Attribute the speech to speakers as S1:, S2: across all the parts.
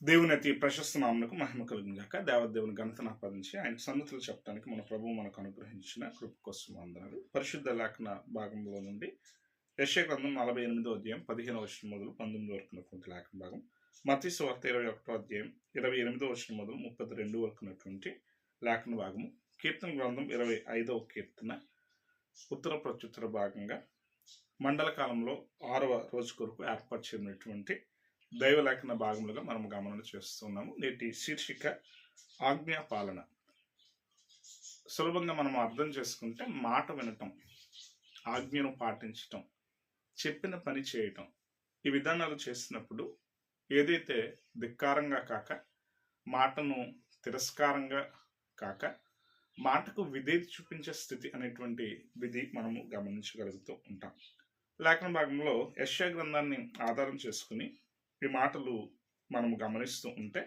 S1: దేవుని అతి ప్రశస్త నామమునకు మహిమ కలుగును గాక. దేవదేవుని ఘనతను ఆపాదించి ఆయన సన్నిధులు చెప్పడానికి మన ప్రభువు మనకు అనుగ్రహించిన కృప కోసం వందనాలు. పరిశుద్ధ లేఖన భాగంలో నుండి యెషయా గ్రంథం 48వ అధ్యాయం 15వ వచనం మొదలు 19 వరకు ఉన్నటువంటి లేఖన భాగం, మత్తయి సువార్త 21వ అధ్యాయం 28వ వచనం మొదలు 32 వరకు ఉన్నటువంటి లేఖన భాగము, కీర్తన గ్రంథం 25వ కీర్తన ఉత్తర ప్రత్యుత్తర భాగంగా మండల కాలంలో 6వ రోజు కొరకు ఏర్పాటు చేయబడినటువంటి దైవలేఖన భాగములుగా మనం గమనం చేస్తున్నాము. నేటి శీర్షిక ఆజ్ఞాపాలన. సులభంగా మనం అర్థం చేసుకుంటే మాట వినటం, ఆజ్ఞను పాటించటం, చెప్పిన పని చేయటం, ఈ విధానాలు చేసినప్పుడు ఏదైతే ధిక్కారంగా కాక, మాటను తిరస్కారంగా కాక, మాటకు విధేయత చూపించే స్థితి అనేటువంటి విధి మనము గమనించగలుగుతూ ఉంటాం. లేఖన భాగంలో యెషయా గ్రంథాన్ని ఆధారం చేసుకుని ఈ మాటలు మనము గమనిస్తూ ఉంటే,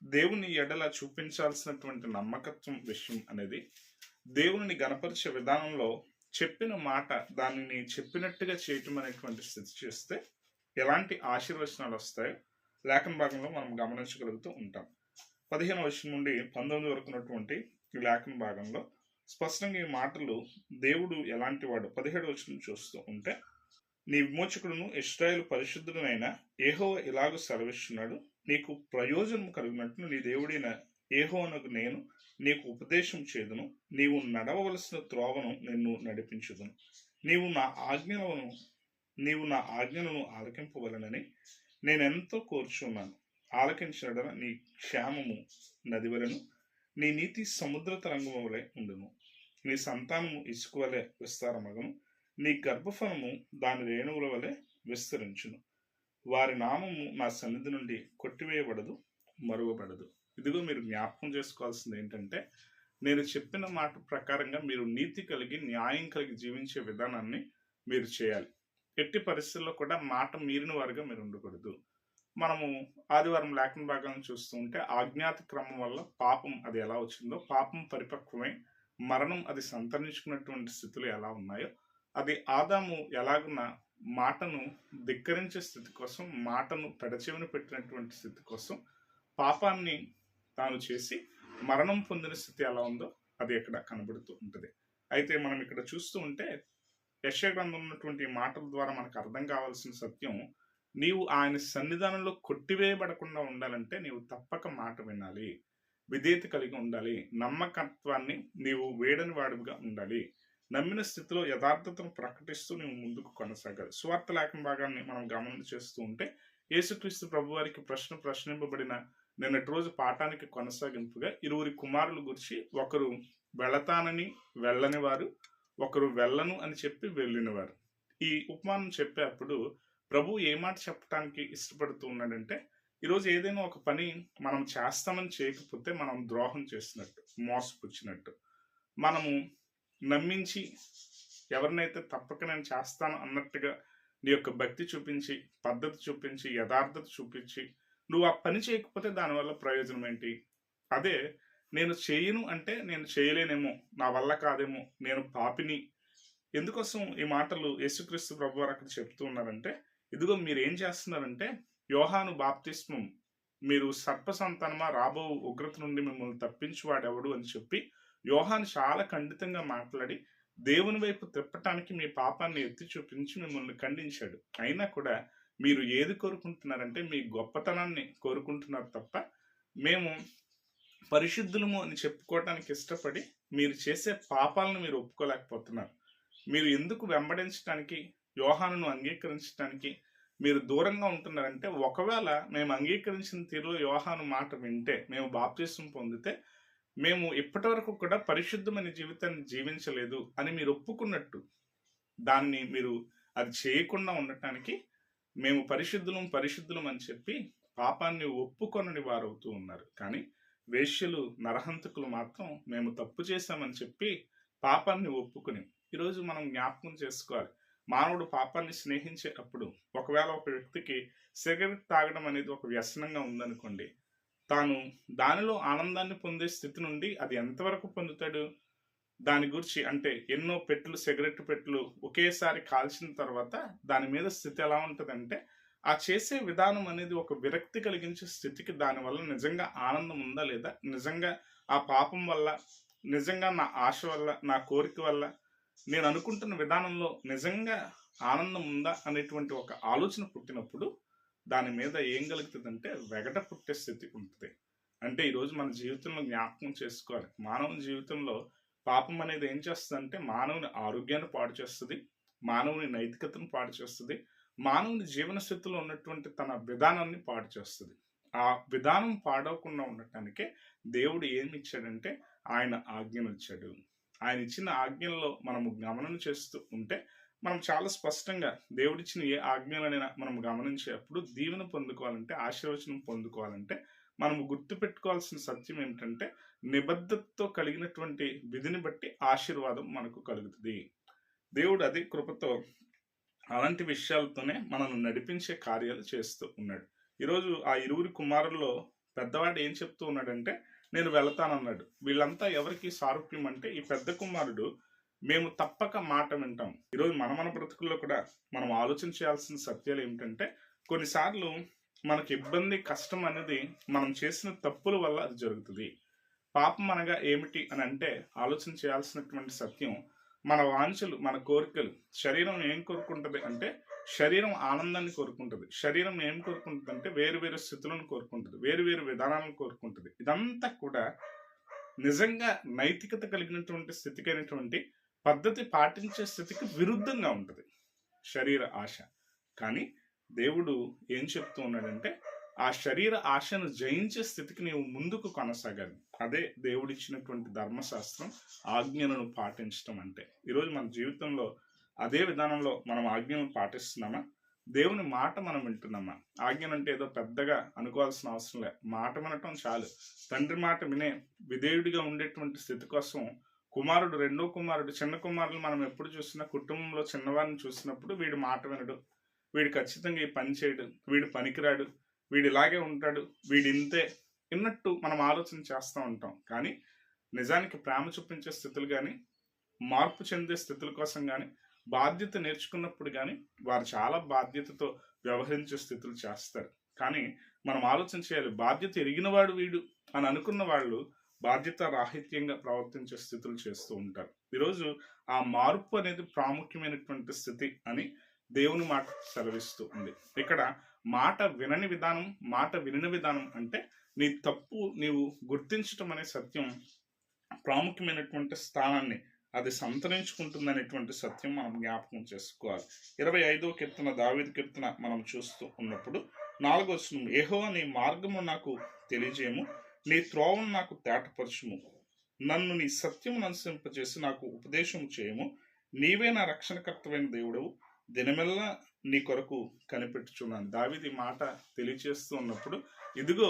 S1: దేవుని ఎడల చూపించాల్సినటువంటి నమ్మకత్వం విషయం అనేది, దేవుని గణపరిచే విధానంలో చెప్పిన మాట దానిని చెప్పినట్టుగా చేయటం అనేటువంటి స్థితి చేస్తే ఎలాంటి ఆశీర్వచనాలు వస్తాయో లేఖన భాగంలో మనం గమనించగలుగుతూ ఉంటాం. 15వ వచనం నుండి 19 వరకు ఉన్నటువంటి ఈ లేఖన భాగంలో స్పష్టంగా ఈ మాటలు దేవుడు ఎలాంటి వాడు 17వ వచనం చూస్తూ ఉంటే, నీ విమోచకుడును ఇశ్రాయేలు పరిశుద్ధుడైన యెహోవా ఇలాగ సెలవిస్తున్నాడు, నీకు ప్రయోజనం కలిగినట్లు నీ దేవుడైన యెహోవానకు నేను నీకు ఉపదేశం చేదును, నీవు నడవవలసిన త్రోవను నిన్ను నడిపించుదును, నీవు నా ఆజ్ఞలను ఆలకింపవలనని నేనెంతో కోరుచున్నాను. ఆలకించడన నీ క్షేమము నది వలెను, నీ నీతి సముద్ర తరంగము వలె ఉండును, నీ సంతానము ఇసుక వలె విస్తారమగను, నీ గర్భఫలము దాని రేణువుల వలె విస్తరించును, వారి నామము నా సన్నిధి నుండి కొట్టివేయబడదు, మరువబడదు. ఇదిగో మీరు జ్ఞాపకం చేసుకోవాల్సింది ఏంటంటే, నేను చెప్పిన మాట ప్రకారంగా మీరు నీతి కలిగి న్యాయం కలిగి జీవించే విధానాన్ని మీరు చేయాలి. ఎట్టి పరిస్థితుల్లో కూడా మాట మీరిన వారుగా మీరు ఉండకూడదు. మనము ఆదివారం లేఖన భాగాలను చూస్తూ ఉంటే, ఆజ్ఞాత క్రమం వల్ల పాపం అది ఎలా వచ్చిందో, పాపం పరిపక్వమై మరణం అది సంతరించుకున్నటువంటి స్థితులు ఎలా ఉన్నాయో, అది ఆదాము ఎలాగున్న మాటను ధిక్కరించే స్థితి కోసం, మాటను పెడచెవిన పెట్టినటువంటి స్థితి కోసం పాపాన్ని తాను చేసి మరణం పొందిన స్థితి ఎలా ఉందో అది ఇక్కడ కనబడుతూ ఉంటుంది. అయితే మనం ఇక్కడ చూస్తూ ఉంటే యెషయా గ్రంథంలో ఉన్నటువంటి మాటల ద్వారా మనకు అర్థం కావాల్సిన సత్యం, నీవు ఆయన సన్నిధానంలో కొట్టివేయబడకుండా ఉండాలంటే నీవు తప్పక మాట వినాలి, విధేయత కలిగి ఉండాలి, నమ్మకత్వాన్ని నీవు వేడని వాడిగా ఉండాలి, నమ్మిన స్థితిలో యథార్థతను ప్రకటిస్తూ నువ్వు ముందుకు కొనసాగాలి. సువార్త లేఖన భాగాన్ని మనం గమనం చేస్తూ ఉంటే, యేసుక్రీస్తు ప్రభు వారికి ప్రశ్నింపబడిన నిన్నటి రోజు పాఠానికి కొనసాగింపుగా ఇరువురి కుమారుల గురించి, ఒకరు వెళతానని వెళ్ళని వారు, ఒకరు వెళ్ళను అని చెప్పి వెళ్ళినవారు. ఈ ఉపమానం చెప్పేటప్పుడు ప్రభు ఏ మాట చెప్పడానికి ఇష్టపడుతూ ఉన్నాడంటే, ఈరోజు ఏదైనా ఒక పని మనం చేస్తామని చేయకపోతే మనం ద్రోహం చేసినట్టు, మోసపుచ్చినట్టు. మనము నమ్మించి ఎవరినైతే తప్పక నేను చేస్తాను అన్నట్టుగా నీ యొక్క భక్తి చూపించి, పద్ధతి చూపించి, యథార్థత చూపించి నువ్వు ఆ పని చేయకపోతే దానివల్ల ప్రయోజనం ఏంటి? అదే నేను చేయను అంటే నేను చేయలేనేమో, నా వల్ల కాదేమో, నేను పాపిని. ఎందుకోసం ఈ మాటలు యేసుక్రీస్తు ప్రభువారు అక్కడ చెప్తూ ఉన్నారంటే, ఇదిగో మీరు ఏం చేస్తున్నారంటే, యోహాను బాప్తిస్మం మీరు సర్ప సంతానమా, రాబో ఉగ్రత నుండి మిమ్మల్ని తప్పించువాడెవడు అని చెప్పి యోహాను చాలా ఖండితంగా మాట్లాడి దేవుని వైపు తిప్పటానికి మీ పాపాన్ని ఎత్తి చూపించి మిమ్మల్ని ఖండించాడు. అయినా కూడా మీరు ఏది కోరుకుంటున్నారంటే మీ గొప్పతనాన్ని కోరుకుంటున్నారు తప్ప, మేము పరిశుద్ధులము అని చెప్పుకోవటానికి ఇష్టపడి మీరు చేసే పాపాలను మీరు ఒప్పుకోలేకపోతున్నారు. మీరు ఎందుకు వెంబడించడానికి, యోహానును అంగీకరించడానికి మీరు దూరంగా ఉంటున్నారంటే, ఒకవేళ మేము అంగీకరించిన తీరులో యోహాను మాట వింటే, మేము బాప్తిస్మం పొందితే, మేము ఇప్పటి వరకు కూడా పరిశుద్ధమైన జీవితాన్ని జీవించలేదు అని మీరు ఒప్పుకున్నట్టు, దాన్ని మీరు అది చేయకుండా ఉండటానికి మేము పరిశుద్ధులం అని చెప్పి పాపాన్ని ఒప్పుకొనని వారవుతూ ఉన్నారు. కానీ వేశ్యలు, నరహంతకులు మాత్రం మేము తప్పు చేశామని చెప్పి పాపాన్ని ఒప్పుకుని, ఈరోజు మనం జ్ఞాపకం చేసుకోవాలి, మానవుడు పాపాన్ని స్నేహించేటప్పుడు, ఒకవేళ ఒక వ్యక్తికి సిగరెట్ తాగడం అనేది ఒక వ్యసనంగా ఉందనుకోండి, తాను దానిలో ఆనందాన్ని పొందే స్థితి నుండి అది ఎంతవరకు పొందుతాడు? దాని గురించి అంటే ఎన్నో సిగరెట్ పెట్టెలు ఒకేసారి కాల్చిన తర్వాత దాని మీద స్థితి ఎలా ఉంటుందంటే, ఆ చేసే విధానం అనేది ఒక విరక్తి కలిగించే స్థితికి, దానివల్ల నిజంగా ఆనందం ఉందా లేదా, నిజంగా ఆ పాపం వల్ల, నిజంగా నా ఆశ వల్ల, నా కోరిక వల్ల, నేను అనుకుంటున్న విధానంలో నిజంగా ఆనందం ఉందా అనేటువంటి ఒక ఆలోచన పుట్టినప్పుడు దాని మీద ఏం కలుగుతుందంటే వెగట పుట్టే స్థితి ఉంటుంది. అంటే ఈరోజు మన జీవితంలో జ్ఞాపకం చేసుకోవాలి, మానవ జీవితంలో పాపం అనేది ఏం చేస్తుందంటే మానవుని ఆరోగ్యాన్ని పాడు చేస్తుంది, మానవుని నైతికతను పాడు చేస్తుంది, మానవుని జీవన స్థితిలో ఉన్నటువంటి తన విధానాన్ని పాడు చేస్తుంది. ఆ విధానం పాడవకుండా ఉండటానికే దేవుడు ఏమి ఇచ్చాడంటే ఆయన ఆజ్ఞను ఇచ్చాడు. ఆయన ఇచ్చిన ఆజ్ఞల్లో మనము గమనం చేస్తూ ఉంటే మనం చాలా స్పష్టంగా దేవుడిచ్చిన ఏ ఆజ్ఞలనైనా మనం గమనించేటప్పుడు దీవెన పొందుకోవాలంటే, ఆశీర్వచనం పొందుకోవాలంటే మనము గుర్తుపెట్టుకోవాల్సిన సత్యం ఏంటంటే నిబద్ధతతో కలిగినటువంటి విధిని బట్టి ఆశీర్వాదం మనకు కలుగుతుంది. దేవుడు అదే కృపతో అలాంటి విషయాలతోనే మనల్ని నడిపించే కార్యాలు చేస్తూ ఉన్నాడు. ఈరోజు ఆ ఇరువురి కుమారుల్లో పెద్దవాడు ఏం చెప్తూ ఉన్నాడంటే నేను వెళతానన్నాడు. వీళ్ళంతా ఎవరికి సారూప్యం అంటే ఈ పెద్ద కుమారుడు మేము తప్పక మాట వింటాం. ఈరోజు మన బ్రతుకుల్లో కూడా మనం ఆలోచన చేయాల్సిన సత్యాలు ఏమిటంటే కొన్నిసార్లు మనకి ఇబ్బంది, కష్టం అనేది మనం చేసిన తప్పుల వల్ల అది జరుగుతుంది. పాపం అనగా ఏమిటి అని అంటే ఆలోచన చేయాల్సినటువంటి సత్యం మన వాంఛలు, మన కోరికలు. శరీరం ఏం కోరుకుంటుంది అంటే శరీరం ఆనందాన్ని కోరుకుంటుంది. శరీరం ఏం కోరుకుంటుంది అంటే వేరు వేరు స్థితులను కోరుకుంటుంది, వేరు వేరు విధానాలను కోరుకుంటుంది. ఇదంతా కూడా నిజంగా నైతికత కలిగినటువంటి స్థితికైనటువంటి పద్ధతి పాటించే స్థితికి విరుద్ధంగా ఉంటుంది శరీర ఆశ. కానీ దేవుడు ఏం చెప్తూ ఉన్నాడంటే ఆ శరీర ఆశను జయించే స్థితికి నీవు ముందుకు కొనసాగాలి. అదే దేవుడిచ్చినటువంటి ధర్మశాస్త్రం, ఆజ్ఞలను పాటించడం అంటే. ఈరోజు మన జీవితంలో అదే విధానంలో మనం ఆజ్ఞలను పాటిస్తున్నామా? దేవుని మాట మనం వింటున్నామా? ఆజ్ఞలు అంటే ఏదో పెద్దగా అనుకోవాల్సిన అవసరం లే, మాట వినటం చాలు. తండ్రి మాట వినే విధేయుడిగా ఉండేటువంటి స్థితి కోసం కుమారుడు, రెండో కుమారుడు, చిన్న కుమారులు మనం ఎప్పుడు చూసినా కుటుంబంలో చిన్నవారిని చూసినప్పుడు వీడు మాట వినడు, వీడు ఖచ్చితంగా ఈ పని చేయడు, వీడు పనికిరాడు, వీడు ఇలాగే ఉంటాడు, వీడు ఇంతే అన్నట్టు మనం ఆలోచన చేస్తూ ఉంటాం. కానీ నిజానికి ప్రేమ చూపించే స్థితులు కానీ, మార్పు చెందే స్థితుల కోసం కానీ, బాధ్యత నేర్చుకున్నప్పుడు కానీ వారు చాలా బాధ్యతతో వ్యవహరించే స్థితులు చేస్తారు. కానీ మనం ఆలోచన చేయాలి, బాధ్యత ఎరిగినవాడు వీడు అని అనుకున్న వాళ్ళు బాధ్యత రాహిత్యంగా ప్రవర్తించే స్థితులు చేస్తూ ఉంటారు. ఈరోజు ఆ మార్పు అనేది ప్రాముఖ్యమైనటువంటి స్థితి అని దేవుని మాట సెలవిస్తూ ఉంది. ఇక్కడ మాట వినని విధానం, మాట వినిన విధానం అంటే నీ తప్పు నీవు గుర్తించటం అనే సత్యం ప్రాముఖ్యమైనటువంటి స్థానాన్ని అది సంతరించుకుంటుందనేటువంటి సత్యం మనం జ్ఞాపకం చేసుకోవాలి. 25వ కీర్తన, దావీదు కీర్తన మనం చూస్తూ ఉన్నప్పుడు 4వ వచనం, యెహోవా నీ మార్గము నాకు తెలియజేయము, నీ త్రోవను నాకు తేటపరచుము, నన్ను నీ సత్యమును అనుసరింపజేసి నాకు ఉపదేశం చేయము, నీవే నా రక్షణకర్తమైన దేవుడవు, దినమెల్లా నీ కొరకు కనిపెట్టుచున్నాను. దావీదు ఈ మాట తెలియచేస్తూ ఉన్నప్పుడు ఇదిగో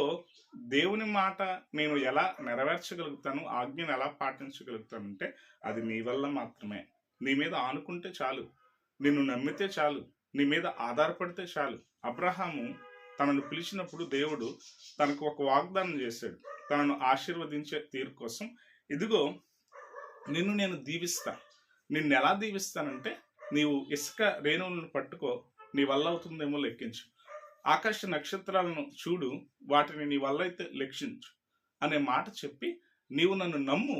S1: దేవుని మాట నేను ఎలా నెరవేర్చగలుగుతాను, ఆజ్ఞను ఎలా పాటించగలుగుతానంటే అది నీ వల్ల మాత్రమే. నీ మీద ఆనుకుంటే చాలు, నిన్ను నమ్మితే చాలు, నీ మీద ఆధారపడితే చాలు. అబ్రహాము తనను పిలిచినప్పుడు దేవుడు తనకు ఒక వాగ్దానం చేశాడు, తనను ఆశీర్వదించే తీరు కోసం. ఇదిగో నిన్ను నేను దీవిస్తా. నిన్ను ఎలా దీవిస్తానంటే నీవు ఇసుక రేణువులను పట్టుకో, నీ వల్ల అవుతుందేమో లెక్కించు, ఆకాశ నక్షత్రాలను చూడు, వాటిని నీ వల్ల అయితే లెక్కించు అనే మాట చెప్పి నీవు నన్ను నమ్ము,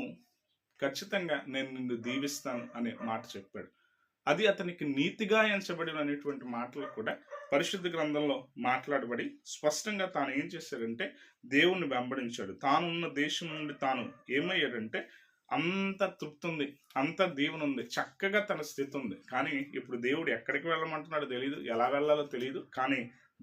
S1: ఖచ్చితంగా నేను నిన్ను దీవిస్తాను అనే మాట చెప్పాడు. అది అతనికి నీతిగా ఎంచబడిన అనేటువంటి మాటలు కూడా పరిశుద్ధ గ్రంథంలో మాట్లాడబడి స్పష్టంగా తాను ఏం చేశాడంటే దేవుణ్ణి వెంబడించాడు. తానున్న దేశం నుండి తాను ఏమయ్యాడంటే అంత తృప్తి ఉంది, అంత దీవెన ఉంది, చక్కగా తన స్థితి ఉంది. కానీ ఇప్పుడు దేవుడు ఎక్కడికి వెళ్ళమంటున్నాడో తెలియదు, ఎలా వెళ్ళాలో తెలియదు. కానీ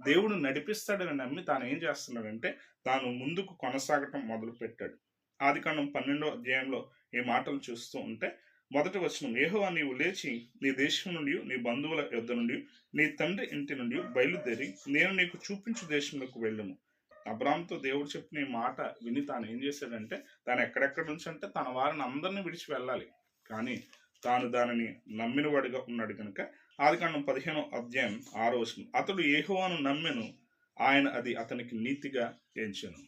S1: దేవుడు నడిపిస్తాడని నమ్మి తాను ఏం చేస్తున్నాడంటే తాను ముందుకు కొనసాగటం మొదలు పెట్టాడు. ఆదికాండం 12వ అధ్యాయంలో ఈ మాటలు చూస్తూ ఉంటే మొదటి వచనం, యెహోవా నీవు లేచి నీ దేశం నుండి, నీ బంధువుల యొద్ద నుండి, నీ తండ్రి ఇంటి నుండి బయలుదేరి నేను నీకు చూపించు దేశంలోకి వెళ్ళుము. అబ్రాహాముతో దేవుడు చెప్పిన ఈ మాట విని తాను ఏం చేశాడంటే తాను ఎక్కడెక్కడ నుంచి అంటే తన వారిని అందరినీ విడిచి వెళ్ళాలి. కానీ తాను దానిని నమ్మినవాడిగా ఉన్నాడు కనుక ఆదికాండం 15వ అధ్యాయం 6వ వచనం, అతడు యెహోవాను నమ్మెను, ఆయన అది అతనికి నీతిగా ఎంచెను.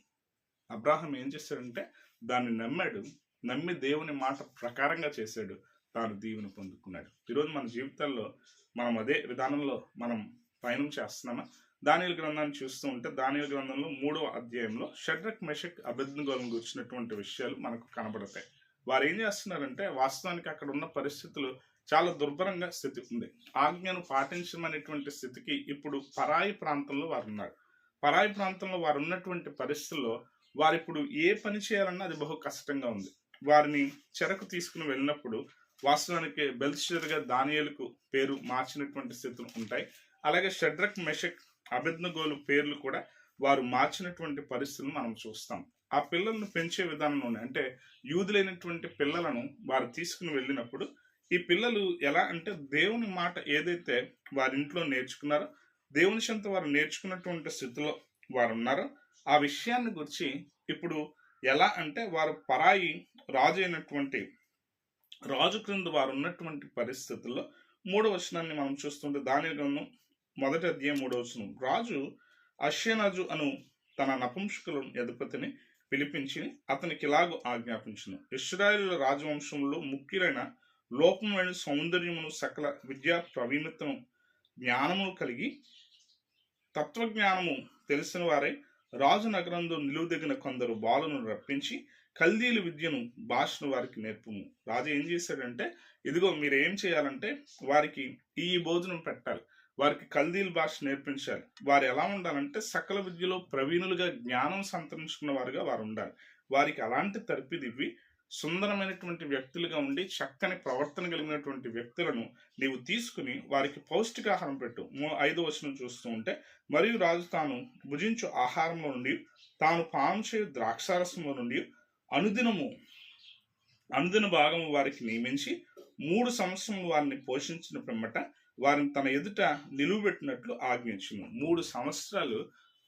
S1: అబ్రాహాం ఏం చేశాడంటే దాన్ని నమ్మాడు, నమ్మి దేవుని మాట ప్రకారంగా చేశాడు, తాను దీవెన పొందుకున్నాడు. ఈరోజు మన జీవితాల్లో మనం అదే విధానంలో మనం పయనం చేస్తున్నామా? దానియేలు గ్రంథాన్ని చూస్తూ ఉంటే దానియేలు గ్రంథంలో 3వ అధ్యాయంలో షడ్రక్ మెషక్ అబేద్నెగోలను గురించినటువంటి విషయాలు మనకు కనబడతాయి. వారు ఏం చేస్తున్నారంటే వాస్తవానికి అక్కడ ఉన్న పరిస్థితులు చాలా దుర్భరంగా స్థితి ఉంది. ఆజ్ఞను పాటించమనేటువంటి స్థితికి ఇప్పుడు పరాయి ప్రాంతంలో వారు ఉన్నారు. పరాయి ప్రాంతంలో వారు ఉన్నటువంటి పరిస్థితుల్లో వారు ఇప్పుడు ఏ పని చేయాలన్నా అది బహు కష్టంగా ఉంది. వారిని చెరకు తీసుకుని వెళ్ళినప్పుడు వాస్తవానికి బెల్షస్సరుగా దానియేలుకు పేరు మార్చినటువంటి స్థితులు ఉంటాయి. అలాగే షడ్రక్ మెషక్ అబేద్నెగోలు పేర్లు కూడా వారు మార్చినటువంటి పరిస్థితులను మనం చూస్తాం. ఆ పిల్లలను పెంచే విధానంలోనే అంటే యూదులైనటువంటి పిల్లలను వారు తీసుకుని వెళ్ళినప్పుడు ఈ పిల్లలు ఎలా అంటే దేవుని మాట ఏదైతే వారి ఇంట్లో నేర్చుకున్నారో దేవుని చెంత వారు నేర్చుకున్నటువంటి స్థితిలో వారు ఉన్నారో ఆ విషయాన్ని గురించి ఇప్పుడు ఎలా అంటే వారు పరాయి రాజు అయినటువంటి రాజు క్రింద వారు ఉన్నటువంటి పరిస్థితుల్లో 3వ వచనాన్ని మనం చూస్తుంటే దానియేలు గ్రంథం 1వ అధ్యాయం 3వ వచనం. రాజు అష్షేనాజు అను తన నపుంసకుల అధిపతిని పిలిపించి అతనికి ఇలాగూ ఆజ్ఞాపించును. ఇశ్రాయేలు రాజవంశంలో ముఖ్యులైన లోపమైన సౌందర్యమును సకల విద్యా ప్రవీణతను జ్ఞానమును కలిగి తత్వజ్ఞానము తెలిసిన వారే రాజు నగరంలో నిలువదగిన కొందరు బాలును రప్పించి కల్దీల విద్యను భాషను వారికి నేర్పుము. రాజు ఏం చేశాడంటే ఇదిగో మీరు ఏం చేయాలంటే వారికి ఈ భోజనం పెట్టాలి, వారికి కల్దీల భాష నేర్పించాలి. వారు ఎలా ఉండాలంటే సకల విద్యలో ప్రవీణులుగా జ్ఞానం సంతరించుకున్న వారుగా వారు ఉండాలి. వారికి అలాంటి తర్పిదివ్వి సుందరమైనటువంటి వ్యక్తులుగా ఉండి చక్కని ప్రవర్తన కలిగినటువంటి వ్యక్తులను నీవు తీసుకుని వారికి పౌష్టికాహారం పెట్టు. 5వ వచనం చూస్తూ ఉంటే మరియు రాజు తాను భుజించు ఆహారంలో నుండి తాను పానం చేయు ద్రాక్షారసంలో నుండి అనుదిన భాగము వారికి నియమించి 3 సంవత్సరములు వారిని పోషించిన పిమ్మట వారిని తన ఎదుట నిలువబెట్టినట్లు ఆజ్ఞించును. 3 సంవత్సరాలు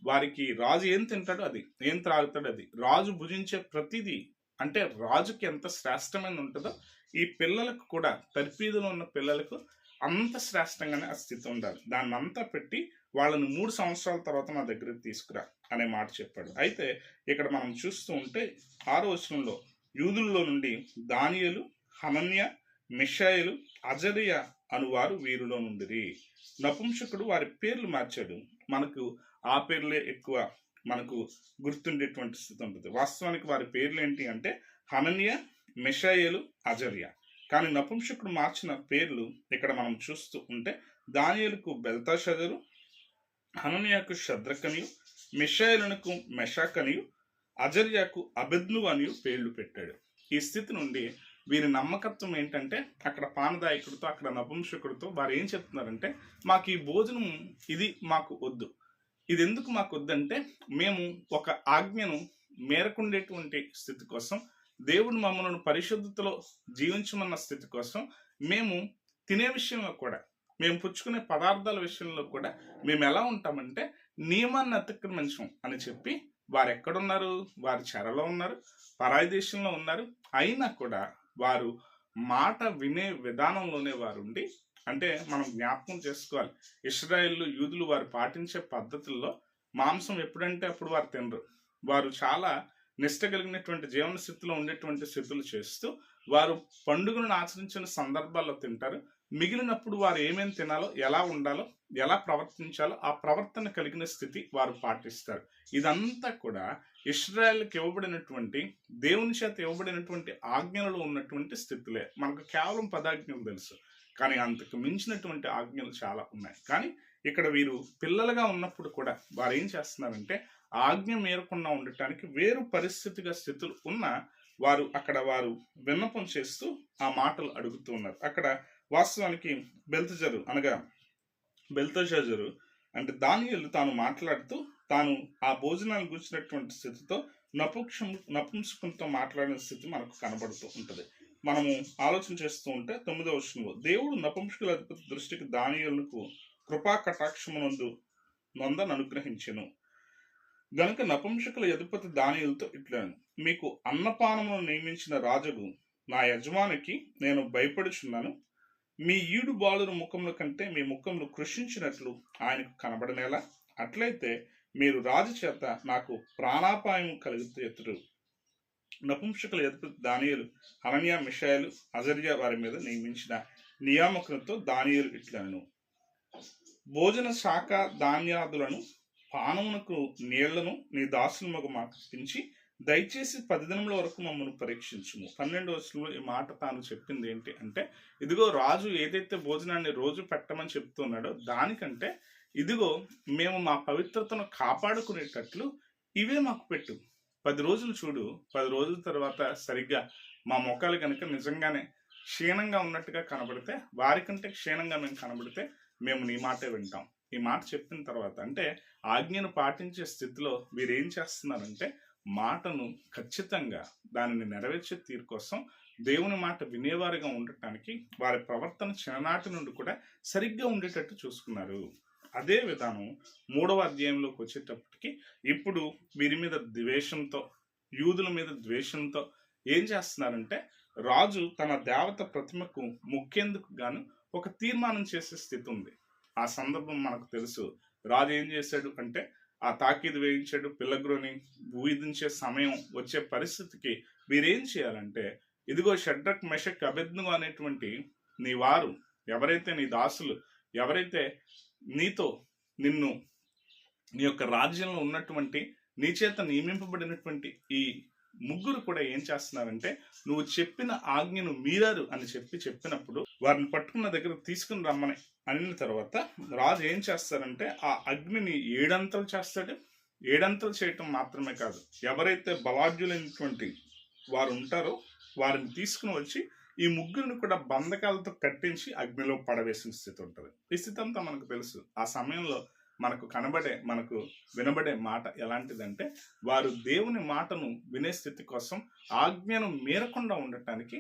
S1: వారికి రాజు ఏం తింటాడో అది, ఏం త్రాగుతాడో అది, రాజు భుజించే ప్రతిదీ అంటే రాజుకి ఎంత శ్రేష్టమైన ఉంటుందో ఈ పిల్లలకు కూడా తర్పీదులో ఉన్న పిల్లలకు అంత శ్రేష్టంగానే ఆ స్థితి ఉండాలి. దాన్ని అంతా పెట్టి వాళ్ళని 3 సంవత్సరాల తర్వాత నా దగ్గరికి తీసుకురా అనే మాట చెప్పాడు. అయితే ఇక్కడ మనం చూస్తూ ఉంటే 6వ వచనంలో యూదుల్లో నుండి దానియేలు, హనన్య, మిషాయేలు, అజరియా అనువారు వీరిలో నుండిరి. నపుంసకుడు వారి పేర్లు మార్చాడు. మనకు ఆ పేర్లే ఎక్కువ మనకు గుర్తుండేటువంటి స్థితి ఉంటుంది. వాస్తవానికి వారి పేర్లు ఏంటి అంటే హనన్య, మిషాయేలు, అజరియా. కానీ నపుంసకుడు మార్చిన పేర్లు ఇక్కడ మనం చూస్తూ ఉంటే దానియేలుకు బెల్తషాజరు, హనన్యాకు షద్రకనియు, మిషాయేలునకు మెషాకనియు, అజర్యాకు అబేద్నెగో అనియు పేర్లు పెట్టాడు. ఈ స్థితి నుండి వీరి నమ్మకత్వం ఏంటంటే అక్కడ పానదాయకుడితో అక్కడ నపుంసకుడితో వారు ఏం చెప్తున్నారంటే మాకు ఈ భోజనం ఇది మాకు వద్దు. ఇది ఎందుకు మాకు వద్దంటే మేము ఒక ఆజ్ఞను మేరకుండేటువంటి స్థితి కోసం, దేవుడు మమ్మల్ని పరిశుద్ధతలో జీవించమన్న స్థితి కోసం మేము తినే విషయంలో కూడా, మేము పుచ్చుకునే పదార్థాల విషయంలో కూడా మేము ఎలా ఉంటామంటే నియమాన్ని అతిక్రమించం అని చెప్పి వారు ఎక్కడున్నారు? వారి చెరలో ఉన్నారు, పరాయి దేశంలో ఉన్నారు. అయినా కూడా వారు మాట వినే విధానంలోనే వారు ఉండి, అంటే మనం జ్ఞాపకం చేసుకోవాలి, ఇశ్రాయేలు యూదులు వారు పాటించే పద్ధతుల్లో మాంసం ఎప్పుడంటే అప్పుడు వారు తినరు. వారు చాలా నిష్ట కలిగినటువంటి జీవన స్థితిలో ఉండేటువంటి స్థితులు చేస్తూ వారు పండుగలను ఆచరించిన సందర్భాల్లో తింటారు. మిగిలినప్పుడు వారు ఏమేమి తినాలో, ఎలా ఉండాలో, ఎలా ప్రవర్తించాలో ఆ ప్రవర్తన కలిగిన స్థితి వారు పాటిస్తారు. ఇదంతా కూడా ఇశ్రాయేలుకి ఇవ్వబడినటువంటి, దేవుని చేత ఇవ్వబడినటువంటి ఆజ్ఞలలో ఉన్నటువంటి స్థితులే. మనకు కేవలం 10 ఆజ్ఞలు తెలుసు, కానీ అంతకు మించినటువంటి ఆజ్ఞలు చాలా ఉన్నాయి. కానీ ఇక్కడ వీరు పిల్లలుగా ఉన్నప్పుడు కూడా వారు ఏం చేస్తున్నారంటే ఆజ్ఞ మేరకుండా ఉండటానికి వేరు పరిస్థితిగా స్థితులు ఉన్న వారు అక్కడ వారు విన్నపం చేస్తూ ఆ మాటలు అడుగుతూ ఉన్నారు. అక్కడ వాస్తవానికి బెల్తషాజరు అంటే దానియేలు తాను మాట్లాడుతూ తాను ఆ భోజనాలు గురించినటువంటి స్థితితో నపుంసకంతో మాట్లాడిన స్థితి మనకు కనబడుతూ ఉంటుంది. మనము ఆలోచన చేస్తూ ఉంటే 9వ వచనంలో దేవుడు నపుంసకుల అధిపతి దృష్టికి దానియేలుకు కృపా కటాక్షమునందు నొందను అనుగ్రహించెను గనుక నపుంసకుల అధిపతి దానియేలుతో ఇట్లను, మీకు అన్నపానమును నియమించిన రాజుకు నా యజమానికి నేను భయపడుచున్నాను. మీ ఈడు బాలుల ముఖముల కంటే మీ ముఖములు కృషించినట్లు ఆయనకు కనబడనేలా. అట్లయితే మీరు రాజు చేత నాకు ప్రాణాపాయం కలుగుతారు. నపుంసకుల అధిపతి దానియేలు, హనన్య, మిషాయేలు, అజర్యా వారి మీద నియమించిన నియామకులతో దానియేలు ఇట్లను. భోజన శాఖ ధాన్యాదులను పానమునకు నీళ్లను నీ దాసులమగు మాకు ఇప్పించి దయచేసి 10 దినముల వరకు మమ్మల్ని పరీక్షించుము. 12వ వచనంలో ఈ మాట తాను చెప్పింది ఏంటి అంటే, ఇదిగో రాజు ఏదైతే భోజనాన్ని రోజు పెట్టమని చెప్తున్నాడో దానికంటే ఇదిగో మేము మా పవిత్రతను కాపాడుకునేటట్లు ఇవే మాకు పెట్టు. 10 రోజులు చూడు, 10 రోజుల తర్వాత సరిగ్గా మా మొక్కలు కనుక నిజంగానే క్షీణంగా ఉన్నట్టుగా కనబడితే, వారికంటే క్షీణంగా మేము కనబడితే మేము నీ మాటే వింటాం. ఈ మాట చెప్పిన తర్వాత అంటే ఆజ్ఞను పాటించే స్థితిలో మీరు ఏం చేస్తున్నారంటే మాటను ఖచ్చితంగా దానిని నెరవేర్చే తీరు కోసం దేవుని మాట వినేవారిగా ఉండటానికి వారి ప్రవర్తన చిన్ననాటి నుండి కూడా సరిగ్గా ఉండేటట్టు చూసుకున్నారు. అదే విధానం 3వ అధ్యాయంలోకి వచ్చేటప్పటికి ఇప్పుడు వీరి మీద ద్వేషంతో, యూదుల మీద ద్వేషంతో ఏం చేస్తున్నారంటే రాజు తన దేవత ప్రతిమకు మొక్కేందుకు గాను ఒక తీర్మానం చేసే స్థితి ఉంది. ఆ సందర్భం మనకు తెలుసు. రాజు ఏం చేశాడు అంటే ఆ తాకీదు వేయించాడు. పిల్లగ్రోని ఊహించే సమయం వచ్చే పరిస్థితికి వీరేం చేయాలంటే ఇదిగో షడ్రక్ మెషక్ అబెద్నెగో అనేటువంటి నీ వారు ఎవరైతే నీ దాసులు ఎవరైతే నీతో నిన్ను నీ యొక్క రాజ్యంలో ఉన్నటువంటి నీ చేత నియమింపబడినటువంటి ఈ ముగ్గురు కూడా ఏం చేస్తున్నారంటే నువ్వు చెప్పిన ఆజ్ఞను మీరారు అని చెప్పినప్పుడు వారిని పట్టుకున్న దగ్గర తీసుకుని రమ్మని అనిన తర్వాత రాజు ఏం చేస్తారంటే ఆ అగ్నిని 7 అంతలు చేస్తాడు. 7 అంతలు చేయటం మాత్రమే కాదు, ఎవరైతే బలాఢ్యులైనటువంటి వారు ఉంటారో వారిని తీసుకుని వచ్చి ఈ ముగ్గురిని కూడా బంధకాలతో కట్టించి అగ్నిలో పడవేసిన స్థితి ఉంటుంది. ఈ స్థితి అంతా మనకు తెలుసు. ఆ సమయంలో మనకు వినబడే మాట ఎలాంటిదంటే వారు దేవుని మాటను వినే స్థితి కోసం ఆజ్ఞను మీరకుండా ఉండటానికి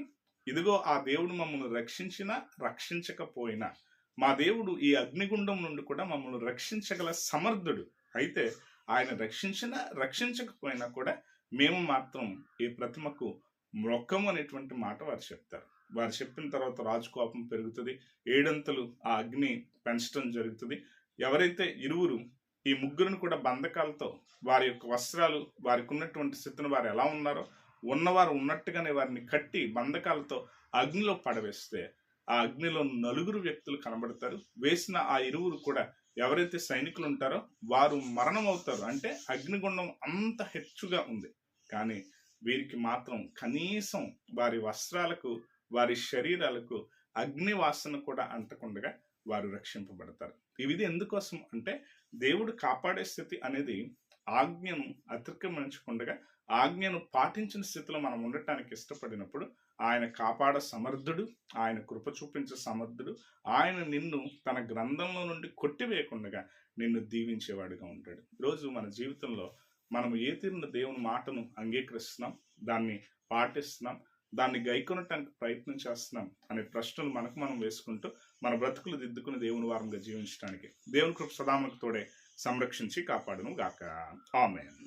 S1: ఇదిగో ఆ దేవుడు మమ్మల్ని రక్షించినా రక్షించకపోయినా మా దేవుడు ఈ అగ్నిగుండం నుండి కూడా మమ్మల్ని రక్షించగల సమర్థుడు. అయితే ఆయన రక్షించినా రక్షించకపోయినా కూడా మేము మాత్రం ఈ ప్రతిమకు మొక్కము అనేటువంటి మాట వారు చెప్తారు. వారు చెప్పిన తర్వాత రాజు కోపం పెరుగుతుంది. 7 అంతలు ఆ అగ్ని పెంచడం జరుగుతుంది. ఎవరైతే ఇరువురు ఈ ముగ్గురును కూడా బంధకాలతో వారి యొక్క వస్త్రాలు వారికి ఉన్నటువంటి స్థితిని వారు ఎలా ఉన్నారో ఉన్నవారు ఉన్నట్టుగానే వారిని కట్టి బంధకాలతో అగ్నిలో పడవేస్తే ఆ అగ్నిలో 4 వ్యక్తులు కనబడతారు. వేసిన ఆ ఇరువురు కూడా ఎవరైతే సైనికులు ఉంటారో వారు మరణం అవుతారు. అంటే అగ్నిగుండం అంత హెచ్చుగా ఉంది. కానీ వీరికి మాత్రం కనీసం వారి వస్త్రాలకు వారి శరీరాలకు అగ్ని వాసన కూడా అంటకుండా వారు రక్షింపబడతారు. ఇది ఎందుకోసం అంటే దేవుడు కాపాడే స్థితి అనేది ఆజ్ఞను అతిక్రమించకుండా ఆజ్ఞను పాటించిన స్థితిలో మనం ఉండటానికి ఇష్టపడినప్పుడు ఆయన కాపాడ సమర్థుడు, ఆయన కృప చూపించే సమర్థుడు. ఆయన నిన్ను తన గ్రంథంలో నుండి కొట్టివేయకుండా నిన్ను దీవించేవాడుగా ఉంటాడు. ఈరోజు మన జీవితంలో మనం ఏ తీరున దేవుని మాటను అంగీకరిస్తున్నాం, దాన్ని పాటిస్తున్నాం, దాన్ని గైకొనటానికి ప్రయత్నం చేస్తున్నాం అనే ప్రశ్నలు మనకు మనం వేసుకుంటూ మన బ్రతుకులు దిద్దుకుని దేవుని వారంగా జీవించడానికి దేవుని కృప సదా మనకు తోడే సంరక్షించి కాపాడును గాక. ఆమేన్.